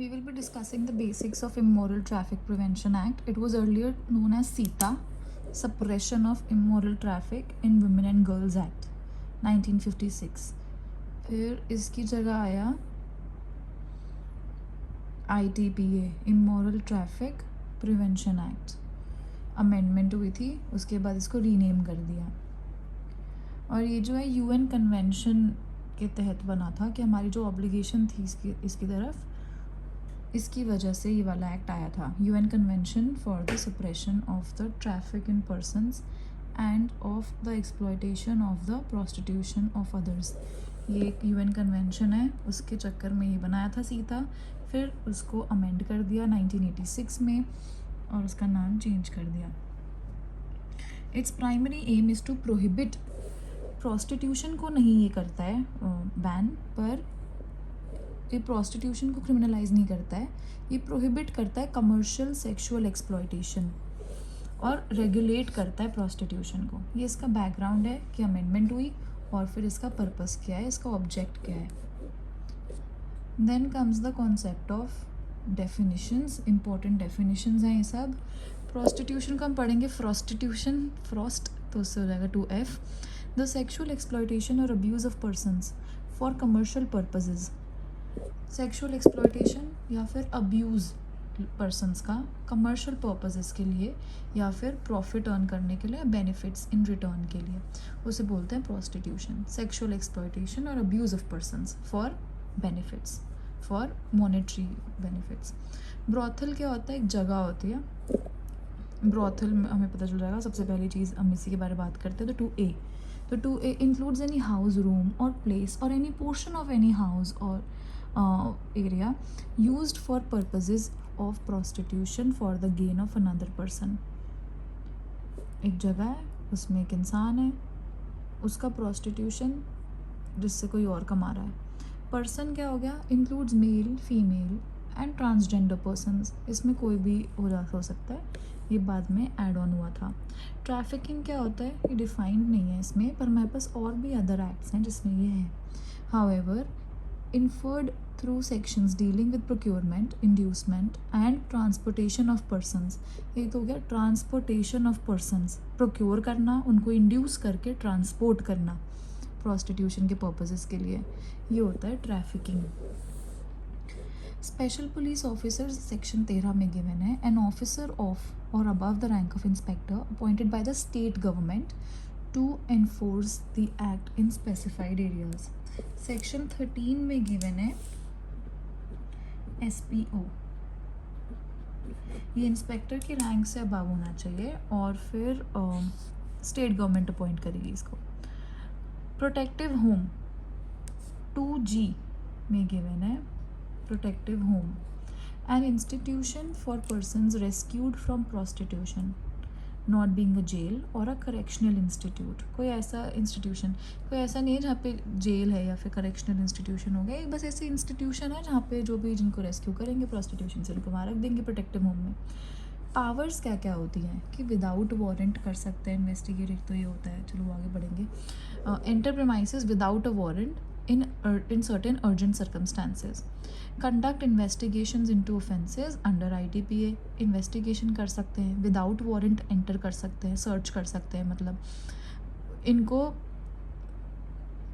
We will be discussing the basics of Immoral Traffic Prevention Act. It was earlier known as SITA, Suppression of Immoral Traffic in Women and Girls Act, 1956. फिर इसकी जगह आया ITPA, Immoral Traffic Prevention Act. Amendment हुई थी, उसके बाद इसको rename कर दिया. और ये जो है UN कन्वेंशन के तहत बना था कि हमारी जो ऑब्लिगेशन थी इसकी तरफ, इसकी वजह से ये वाला एक्ट आया था. UN convention for the suppression of the traffic in persons end of the exploitation of the prostitution of others. ये एक UN कन्वेंशन है, उसके चक्कर में ये बनाया था सीता. फिर उसको अमेंड कर दिया 1986 में और उसका नाम चेंज कर दिया. It's primary aim is to prohibit. Prostitution को नहीं ये करता है बैन, पर ये प्रोस्टिट्यूशन को क्रिमिनलाइज नहीं करता है. ये प्रोहिबिट करता है कमर्शियल सेक्सुअल एक्सप्लॉयटेशन और रेगुलेट करता है प्रोस्टिट्यूशन को. ये इसका बैकग्राउंड है कि अमेंडमेंट हुई और फिर इसका पर्पस क्या है, इसका ऑब्जेक्ट क्या है. Then comes the concept of definitions. Important definitions हैं ये सब. प्रोस्टिट्यूशन को हम पढ़ेंगे फ्रोस्टिट्यूशन, फ्रोस्ट तो उससे हो जाएगा 2F. द सेक्सुअल एक्सप्लॉयटेशन और abuse of persons for commercial purposes. Sexual exploitation या फिर अब्यूज़ पर्सनस का कमर्शियल पर्पसेस के लिए या फिर प्रॉफिट अर्न करने के लिए, बेनिफिट्स इन रिटर्न के लिए, उसे बोलते हैं प्रोस्टिट्यूशन. सेक्सुअल एक्सप्लॉयटेशन और abuse of persons for benefits, for monetary benefits. Brothel क्या होता है? एक जगह होती है. ब्रॉथल में हमें पता चल जाएगा. सबसे पहली चीज़ हम इसी के बारे में बात करते हैं. तो 2A. तो 2A includes any house, room और प्लेस और any portion of any house और area used for purposes of prostitution for the gain of another person. एक जगह है, उसमें एक इंसान है, उसका प्रोस्टिट्यूशन जिससे कोई और कमा रहा है. पर्सन क्या हो गया? Includes male, female and transgender persons. इसमें कोई भी हो सकता है, ये बाद में ऐड ऑन हुआ था. ट्रैफिकिंग क्या होता है? ये डिफाइंड नहीं है इसमें, पर मेरे पास और भी अदर एक्ट्स हैं जिसमें ये है. However inferred through sections dealing with procurement, inducement and transportation of persons. ये तो हो गया transportation of persons. procure करना, उनको induce करके transport करना prostitution के purposes के लिए, ये होता है trafficking. Special police officers section 13 में गिवन है. एन ऑफिसर ऑफ और above the rank of inspector appointed by the state government to enforce the act in specified areas. Section 13 में गिवन है SPO. ये इंस्पेक्टर की रैंक से above होना चाहिए और फिर स्टेट गवर्नमेंट अपॉइंट करेगी इसको. प्रोटेक्टिव होम 2G में गिवन है. Protective home an institution for persons rescued from prostitution not being a jail और अ करेक्शनल इंस्टीट्यूट. कोई ऐसा इंस्टीट्यूशन, कोई ऐसा नहीं है जहाँ पे जेल है या फिर करेक्शनल इंस्टीट्यूशन हो गया. बस ऐसे इंस्टीट्यूशन है जहाँ पे जो भी जिनको रेस्क्यू करेंगे प्रोस्टिट्यूशन से उनको वहाँ रख देंगे प्रोटेक्टिव होम में. पावर्स क्या क्या होती हैं कि विदाउट वारंट कर सकते हैं इन्वेस्टिगेट, तो ये होता है. चलो आगे बढ़ेंगे. Enter premises without a warrant in certain urgent circumstances. Conduct investigations into offences under ITPA. Investigation कर सकते हैं, विदाउट वारंट एंटर कर सकते हैं, सर्च कर सकते हैं. मतलब इनको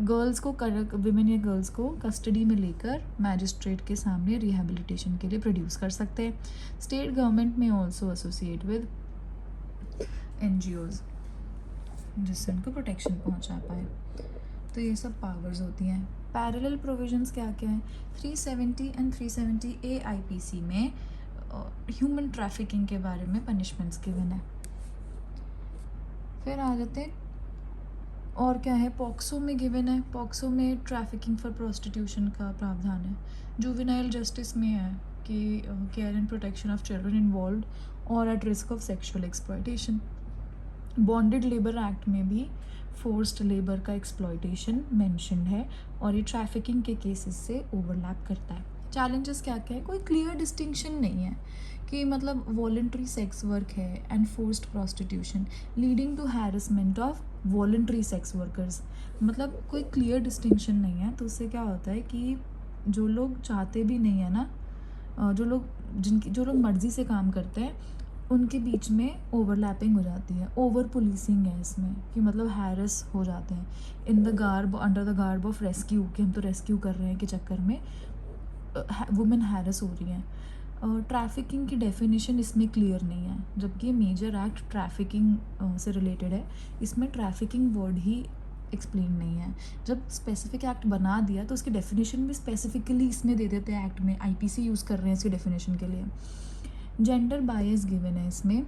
गर्ल्स को, विमेन या गर्ल्स को कस्टडी में लेकर मैजिस्ट्रेट के सामने रिहेबिलिटेशन के लिए प्रोड्यूस कर सकते हैं. स्टेट गवर्नमेंट में ऑल्सो एसोसिएट विद NGOs जिससे उनको प्रोटेक्शन पहुंचा पाए. तो ये सब पावर्स होती हैं. पैरेलल प्रोविजंस क्या क्या हैं? 370 एंड 370A IPC में ह्यूमन ट्रैफिकिंग के बारे में पनिशमेंट्स गिवन है. फिर आ जाते हैं और क्या है. पॉक्सो में गिवन है. पॉक्सो में ट्रैफिकिंग फॉर प्रोस्टिट्यूशन का प्रावधान है. जुवेनाइल जस्टिस में है कि care and protection of children involved और at risk of sexual exploitation. Bonded labour act में भी फोर्स्ड लेबर का एक्सप्लॉयटेशन मेंशन्ड है और ये ट्रैफिकिंग के केसेस से ओवरलैप करता है. चैलेंजेस क्या क्या है? कोई क्लियर डिस्टिंक्शन नहीं है कि मतलब वॉलंटरी सेक्स वर्क है and forced prostitution leading to harassment of voluntary sex workers. मतलब कोई क्लियर डिस्टिंक्शन नहीं है. तो उससे क्या होता है कि जो लोग चाहते भी नहीं है ना जो लोग मर्ज़ी से काम करते हैं उनके बीच में ओवरलैपिंग हो जाती है। ओवर पुलिसिंग है इसमें, कि मतलब हैरेस हो जाते हैं under the garb of rescue, कि हम तो रेस्क्यू कर रहे हैं के चक्कर में वुमेन हैरेस हो रही हैं। ट्रैफिकिंग की डेफिनेशन इसमें क्लियर नहीं है, जबकि ये मेजर एक्ट ट्रैफिकिंग से रिलेटेड है। इसमें ट्रैफिकिंग वर्ड ही एक्सप्लेन नहीं है। जब स्पेसिफिक एक्ट बना दिया तो उसकी डेफिनेशन भी स्पेसिफिकली इसमें दे देते हैं एक्ट में, आईपीसी यूज़ कर रहे हैं इसकी डेफिनेशन के लिए। जेंडर बायस गिवन है इसमें।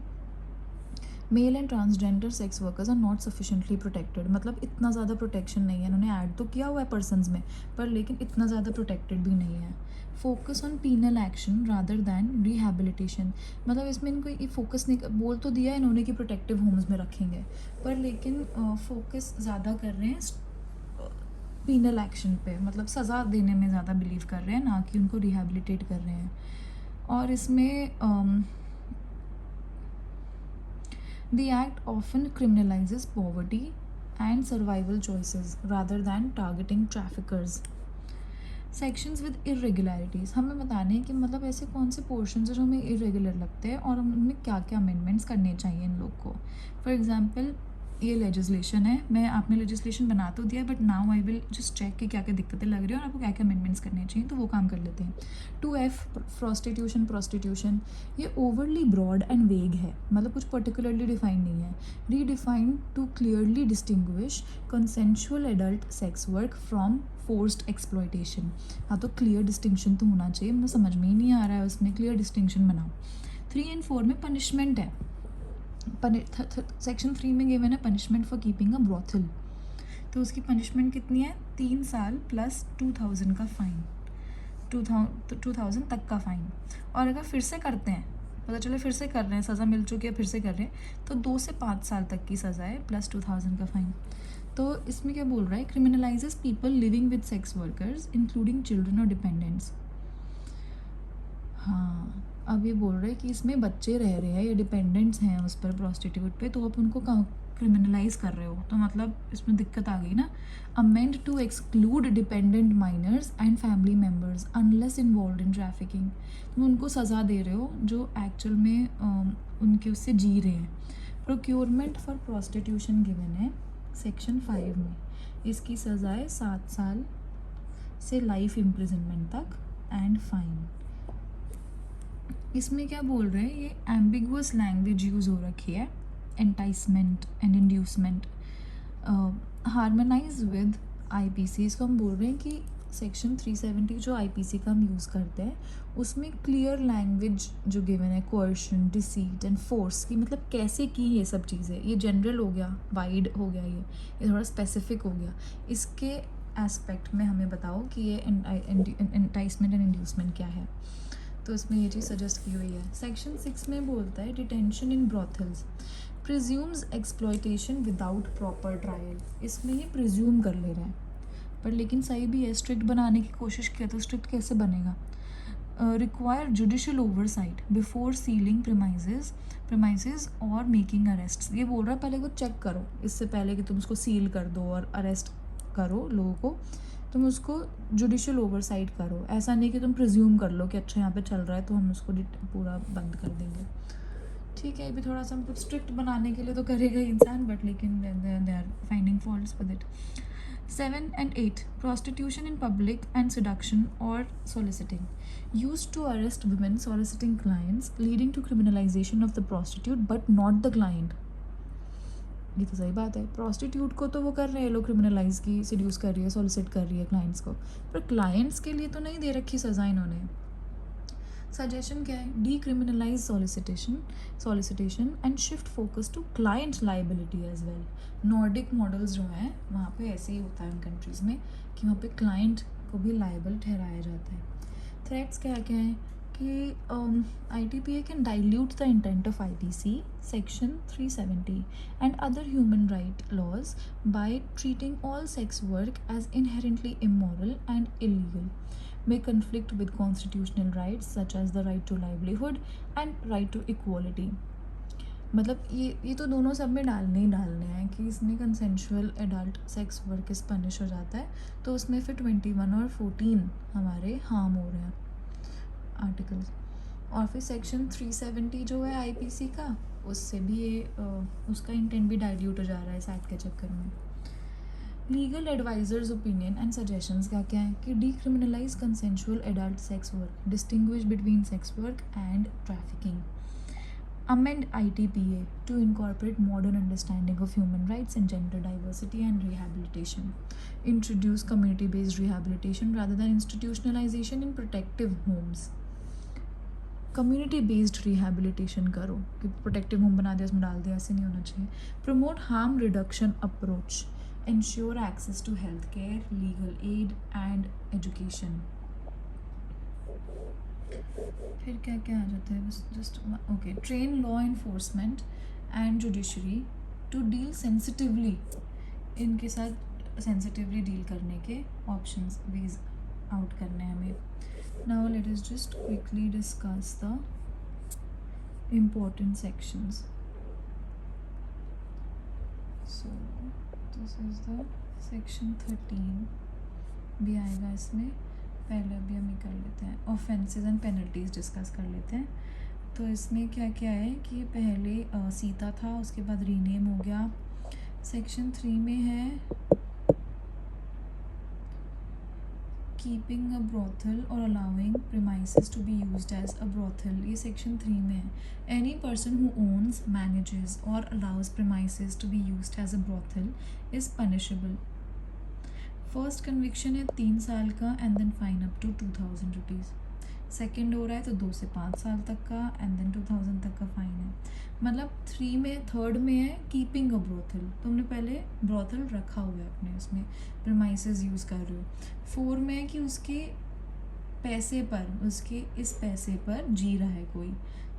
Male and transgender sex workers are not sufficiently protected, मतलब इतना ज़्यादा प्रोटेक्शन नहीं है। इन्होंने ऐड तो किया हुआ है पर्सनस में, पर लेकिन इतना ज़्यादा प्रोटेक्टेड भी नहीं है। Focus on penal action rather than rehabilitation, मतलब इसमें इनको ये फोकस नहीं, बोल तो दिया है इन्होंने कि प्रोटेक्टिव होम्स में रखेंगे, पर लेकिन फोकस ज़्यादा कर रहे हैं पीनल एक्शन पे, मतलब सज़ा देने में ज़्यादा बिलीव कर रहे हैं, ना कि उनको रिहेबिलिटेट कर रहे हैं। और इसमें The act often criminalizes poverty and survival choices rather than targeting traffickers. Sections with irregularities, हमें बताने हैं कि मतलब ऐसे कौन से पोर्शंस हैं जो हमें इरेगुलर लगते हैं और उनमें क्या क्या अमेंडमेंट्स करने चाहिए इन लोग को। फॉर एग्जांपल ये लेजिस्लेशन है, मैं आपने लेजिस्लेशन बना तो दिया, but now I will just check कि क्या क्या दिक्कतें लग रही हैं और आपको क्या क्या अमेंडमेंट्स करने चाहिए, तो वो काम कर लेते हैं। 2F प्रोस्टिट्यूशन, ये ओवरली ब्रॉड एंड वेग है, मतलब कुछ पर्टिकुलरली डिफाइंड नहीं है। Redefined to clearly distinguish consensual adult sex work from forced exploitation. हाँ, तो क्लियर डिस्टिंक्शन तो होना चाहिए, मुझे समझ में ही नहीं आ रहा है उसमें, क्लियर डिस्टिंक्शन बनाओ। 3 और 4 में पनिशमेंट है। सेक्शन 3 में गिवन है punishment for keeping a brothel, तो उसकी पनिशमेंट कितनी है, 3 साल प्लस 2000 का फ़ाइन, 2000 तक का फ़ाइन। और अगर फिर से करते हैं, पता चले फिर से कर रहे हैं, सज़ा मिल चुकी है, फिर से कर रहे हैं, तो 2 से 5 साल तक की सज़ा है प्लस 2000 का फ़ाइन। तो इसमें क्या बोल रहा है, criminalises people living with sex workers including children और डिपेंडेंट्स। हाँ, अब ये बोल रहे हैं कि इसमें बच्चे रह रहे हैं या डिपेंडेंट्स हैं उस पर, प्रोस्टिट्यूट पे, तो आप उनको क्रिमिनलाइज कर रहे हो, तो मतलब इसमें दिक्कत आ गई ना। Amend to exclude dependent minors and family members unless involve in trafficking, तुम उनको सज़ा दे रहे हो जो एक्चुअल में उनके उससे जी रहे हैं। प्रोक्योरमेंट फॉर प्रोस्टिट्यूशन गिवन है सेक्शन 5 में, इसकी सज़ा है 7 साल से लाइफ इम्प्रिजनमेंट तक एंड फाइन। इसमें क्या बोल रहे हैं, ये एम्बिगुअस लैंग्वेज यूज़ हो रखी है, enticement and inducement, harmonise with IPC. इसको हम बोल रहे हैं कि सेक्शन 370 जो आईपीसी का हम यूज़ करते हैं उसमें क्लियर लैंग्वेज जो गिवन है, कोर्शन, डिसीट एंड फोर्स की, मतलब कैसे की ये सब चीज़ें, ये जनरल हो गया, वाइड हो गया, ये थोड़ा स्पेसिफिक हो गया, इसके एस्पेक्ट में हमें बताओ कि ये एंटाइसमेंट एंड इंड्यूसमेंट क्या है। तो इसमें ये चीज़ सजेस्ट की हुई है। सेक्शन 6 में बोलता है डिटेंशन इन brothels presumes exploitation without proper trial. इसमें ये प्रिज्यूम कर ले रहे हैं, पर लेकिन सही भी है, स्ट्रिक्ट बनाने की कोशिश किया तो स्ट्रिक्ट कैसे बनेगा। Require judicial oversight before ceiling premises और मेकिंग अरेस्ट। ये बोल रहा है पहले को चेक करो, इससे पहले कि तुम उसको सील कर दो और अरेस्ट करो लोगों को, तुम उसको जुडिशियल ओवरसाइट करो। ऐसा नहीं कि तुम प्रिज्यूम कर लो कि अच्छा यहाँ पे चल रहा है तो हम उसको पूरा बंद कर देंगे। ठीक है, ये भी थोड़ा सा मतलब स्ट्रिक्ट बनाने के लिए तो करेगा ही इंसान, बट लेकिन they are finding faults with it. 7 and 8 prostitution in public and seduction or soliciting used to arrest women soliciting clients leading to criminalization of the prostitute but not the client। ये तो सही बात है, prostitute को तो वो कर रहे हैं लोग क्रिमिनलाइज की, सीड्यूस कर रही है, सॉलिसिट कर रही है क्लाइंट्स को, पर क्लाइंट्स के लिए तो नहीं दे रखी सज़ा इन्होंने। सजेशन क्या है, decriminalise solicitation and shift focus to client liability as well. Nordic models जो हैं वहाँ पे ऐसे ही होता है उन कंट्रीज़ में कि वहाँ पे क्लाइंट को भी लाइबल ठहराया जाता है। थ्रेट्स क्या क्या हैं कि ITPA can dilute the intent of IPC section 370 and other human right laws by treating all sex work as inherently immoral and illegal, may conflict with constitutional rights such as the right to livelihood and right to equality। मतलब ये तो दोनों सब में डालने ही डालने हैं कि इसमें कंसेंशुअल एडल्ट सेक्स वर्क इस पनिश हो जाता है, तो उसमें फिर 21 और 14 हमारे हार्म हो रहे हैं। आर्टिकल्स। और फिर सेक्शन 370 जो है आईपीसी का, उससे भी ये उसका इंटेंट भी डाइल्यूट हो जा रहा है इस एक्ट के चक्कर में। Legal advisers opinion and suggestions का क्या है कि decriminalise consensual adult sex work, distinguish between sex work and trafficking, amend ITPA to incorporate modern understanding of human rights and gender diversity and rehabilitation, introduce community-based rehabilitation rather than institutionalization in protective homes, community based rehabilitation करो कि protective home बना दिया उसमें डाल दिया, ऐसे नहीं होना चाहिए। Promote harm reduction approach, ensure access to health care, legal aid and education. फिर क्या क्या आ जाता है, बस just okay. Train law enforcement and judiciary to deal sensitively, इनके साथ सेंसिटिवली डील करने के ऑप्शंस वेज आउट करने हैं हमें। Now let us just quickly discuss the important sections. So this is the section 13 भी आएगा इसमें। पहले अभी हम ये कर लेते हैं, ऑफेंसेस एंड पेनल्टीज डिस्कस कर लेते हैं। तो इसमें क्या क्या है कि पहले सीता था, उसके बाद रीनेम हो गया। सेक्शन 3 में है कीपिंग अ ब्रोथल और allowing premises to be used as a brothel, ये सेक्शन 3 में है। Any person who owns, manages और allows premises to be used as a brothel is punishable. First conviction है 3 साल का and then fine up to 2000 rupees. Second हो रहा है तो 2 से 5 साल तक का एंड देन 2000 तक का फाइन है। मतलब 3 में, थर्ड में है कीपिंग अ ब्रोथल, तुमने पहले ब्रोथल रखा हुआ है अपने उसमें, प्रीमाइसेस यूज़ कर रहे हो। 4 में है कि उसके पैसे पर, उसके इस पैसे पर जी रहा है कोई,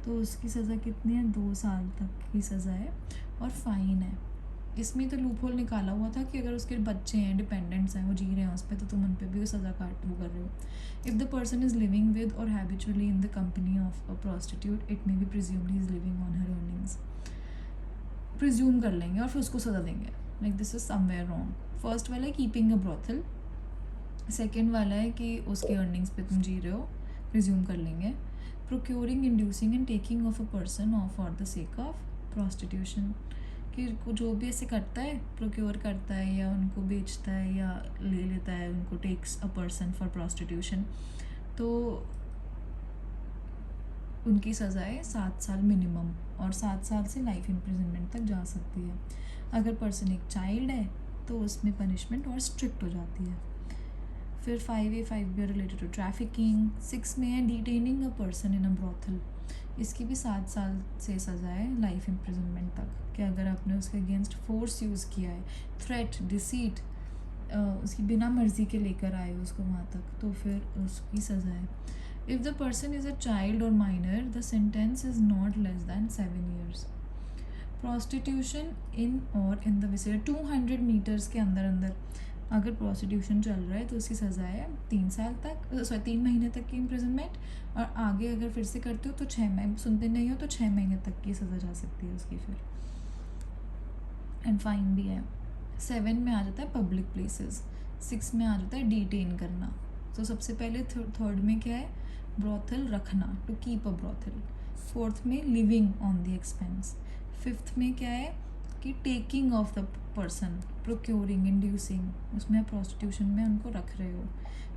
तो उसकी सज़ा कितनी है, 2 साल तक की सज़ा है और फाइन है। इसमें तो लूप होल निकाला हुआ था कि अगर उसके बच्चे हैं, डिपेंडेंट्स हैं, वो जी रहे हैं उस पर, तो तुम उन पर भी सज़ा काट वो कर रहे हो। If the person is living with और habitually in the company of a prostitute, it may be presumed he is living on her earnings. Presume कर लेंगे और फिर उसको सज़ा देंगे, like this is somewhere wrong. First वाला है कीपिंग अ ब्रोथल, सेकेंड वाला है कि उसके अर्निंग्स पे तुम जी रहे हो, प्रिज्यूम कर लेंगे। Procuring, inducing and taking of a person of for the sake of prostitution, कि जो भी ऐसे करता है, प्रोक्योर करता है या उनको बेचता है या ले लेता है उनको, takes a person for prostitution, तो उनकी सज़ाएँ 7 साल मिनिमम और 7 साल से लाइफ इम्प्रिजनमेंट तक जा सकती है। अगर पर्सन एक चाइल्ड है तो उसमें पनिशमेंट और स्ट्रिक्ट हो जाती है। फिर 5A 5B related to trafficking. 6 में है detaining a person in a brothel, इसकी भी 7 साल से सज़ा है लाइफ इम्प्रिजनमेंट तक, कि अगर आपने उसके अगेंस्ट फोर्स यूज़ किया है, थ्रेट, डिसीट, उसकी बिना मर्ज़ी के लेकर आए उसको वहाँ तक, तो फिर उसकी सज़ा है। If the person is a child or minor, the sentence is not less than 7 years। Prostitution in or in the vicinity 200 metres के अंदर अंदर अगर प्रोस्टिट्यूशन चल रहा है तो उसकी सज़ा है 3 साल तक, 3 महीने तक की इम्प्रिजनमेंट, और आगे अगर फिर से करते हो तो 6 महीने, सुनते नहीं हो तो 6 महीने तक की सज़ा जा सकती है उसकी फिर, एंड फाइन भी है। 7 में आ जाता है पब्लिक प्लेसेस। 6 में आ जाता है डिटेन करना। तो सबसे पहले थर्ड में क्या है, ब्रोथल रखना, to keep a brothel. 4th में living on the expense. 5th में क्या है कि taking of the person, procuring, inducing, उसमें प्रोस्टिट्यूशन में उनको रख रहे हो।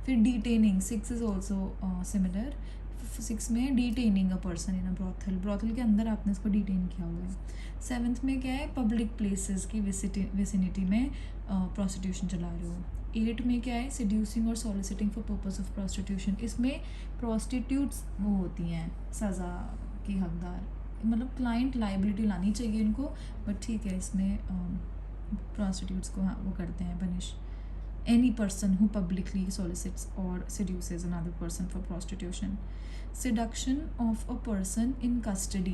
फिर डिटेनिंग, 6 इज़ ऑल्सो सिमिलर। 6 में detaining a person in a brothel, brothel के अंदर आपने इसको डिटेन किया हुआ है। 7th में क्या है, पब्लिक प्लेसेस की विसिनिटी में प्रोस्टिट्यूशन चला रहे हो। 8 में क्या है, सिड्यूसिंग और soliciting for purpose of prostitution, इसमें प्रोस्टिट्यूट्स वो होती हैं सज़ा की हकदार, मतलब क्लाइंट लाइबिलिटी लानी चाहिए इनको, बट ठीक है इसमें प्रोस्टिट्यूट्स को हाँ वो करते हैं punish. Any person who publicly solicits or seduces another person for prostitution. Seduction of a person in custody.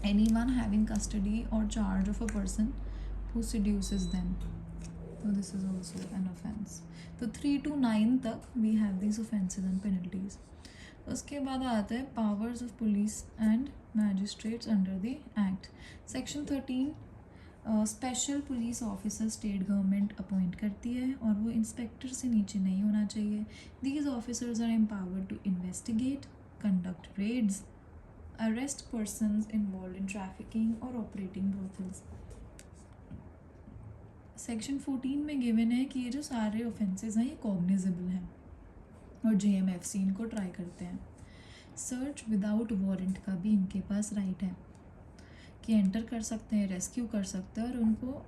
Anyone having custody or charge of a person who seduces them. So this is also an offense. So 3 to 9 तक we have these offenses and penalties. उसके बाद आता है powers of police and magistrates under the act. Section 13 special police officer state government appoint करती है और वो inspector से नीचे नहीं होना चाहिए। These officers are empowered to investigate, conduct raids, arrest persons involved in trafficking or operating brothels. Section 14 में गिवन है कि ये जो सारे ऑफेंसेस हैं ये कॉग्निजेबल हैं और JMFC इनको ट्राई करते हैं. सर्च विदाउट वारंट का भी इनके पास राइट है कि एंटर कर सकते हैं, रेस्क्यू कर सकते हैं और उनको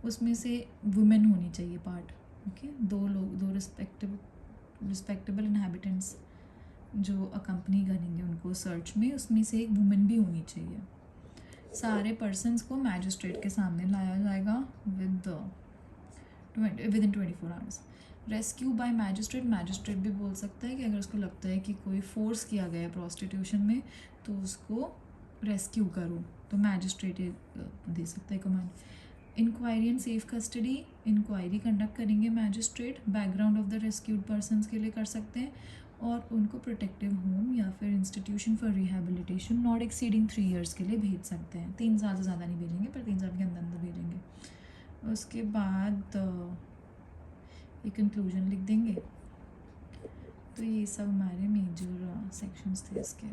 उसमें से वुमेन होनी चाहिए पार्ट. ओके, दो रिस्पेक्टेबल इनहेबिटेंट्स जो अकम्पनी करेंगे उनको सर्च में, उसमें से एक वुमेन भी होनी चाहिए. सारे पर्सन्स को मैजिस्ट्रेट के सामने लाया जाएगा with in 24 hours. Rescue bye magistrate भी बोल सकता है कि अगर उसको लगता है कि कोई फोर्स किया गया है प्रोस्टिट्यूशन में तो उसको रेस्क्यू करो, तो मैजिस्ट्रेट दे सकता है command. Inquiry and safe custody, inquiry conduct करेंगे magistrate, background of the rescued persons के लिए कर सकते हैं और उनको प्रोटेक्टिव होम या फिर institution for rehabilitation not exceeding 3 years के लिए भेज सकते हैं. 3 साल से ज़्यादा नहीं भेजेंगे पर 3 साल के अंदर अंदर भेजेंगे. उसके बाद एक कंक्लूजन लिख देंगे. तो ये सब हमारे मेजर सेक्शंस थे इसके.